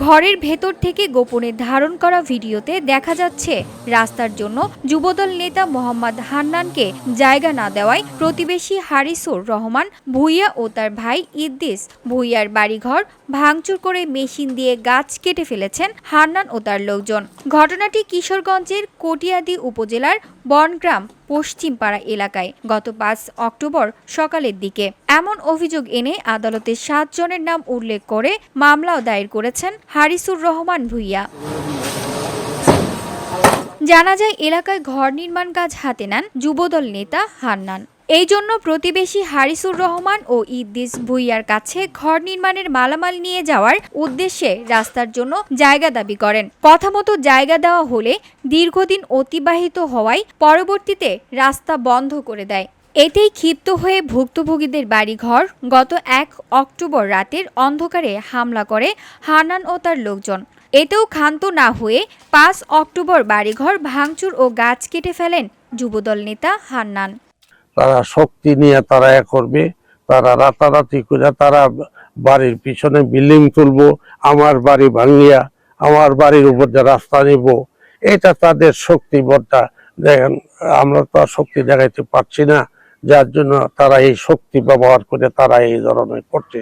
ঘরের ভেতর থেকে গোপনে ধারণ করা ভিডিওতে দেখা যাচ্ছে রাস্তার জন্য যুবদল নেতা মোহাম্মদ হান্নানকে জায়গা না দেওয়ায় প্রতিবেশী হারিসুর রহমান ভূঁইয়া ও তার ভাই ইদ্দিস ভূঁইয়ার বাড়িঘর ভাঙচুর করে মেশিন দিয়ে গাছ কেটে ফেলেছেন হান্নান ও তার লোকজন। ঘটনাটি কিশোরগঞ্জের কটিয়াদী উপজেলার বনগ্রাম পশ্চিমপাড়া এলাকায় গত ৫ অক্টোবর সকালের দিকে। এমন অভিযোগ এনে আদালতে ৭ জনের নাম উল্লেখ করে মামলাও দায়ের করেছেন হারিসুর রহমান ভূঁইয়া। জানা যায়, এলাকায় ঘর নির্মাণ কাজ হাতে নেন যুবদল নেতা হান্নান। এই জন্য প্রতিবেশী হারিসুর রহমান ও ইদ্দিস ভূঁইয়ার কাছে ঘর নির্মাণের মালামাল নিয়ে যাওয়ার উদ্দেশ্যে রাস্তার জন্য জায়গা দাবি করেন। কথা মতো জায়গা দেওয়া হলে দীর্ঘদিন অতিবাহিত হওয়ায় পরবর্তীতে রাস্তা বন্ধ করে দেয়। এতেই ক্ষিপ্ত হয়ে ভুক্তভোগীদের বাড়িঘর গত ১ অক্টোবর রাতের অন্ধকারে হামলা করে হান্নান ও তার লোকজন। এতেও ক্ষান্ত না হয়ে ৫ অক্টোবর বাড়িঘর ভাঙচুর ও গাছ কেটে ফেলেন যুবদল নেতা হান্নান। তারা শক্তি নিয়ে তারা করবে, তারা রাতারাতি করে তারা বাড়ির পিছনে বিল্ডিং তুলবো, আমার বাড়ি ভাঙিয়া আমার বাড়ির উপর যে রাস্তা নিব, এটা তাদের শক্তিবদ্ধা। দেখেন, আমরা তো শক্তি দেখাইতে পারছি না, যার জন্য তারা এই শক্তি ব্যবহার করে তারা এই ধরনের করছে।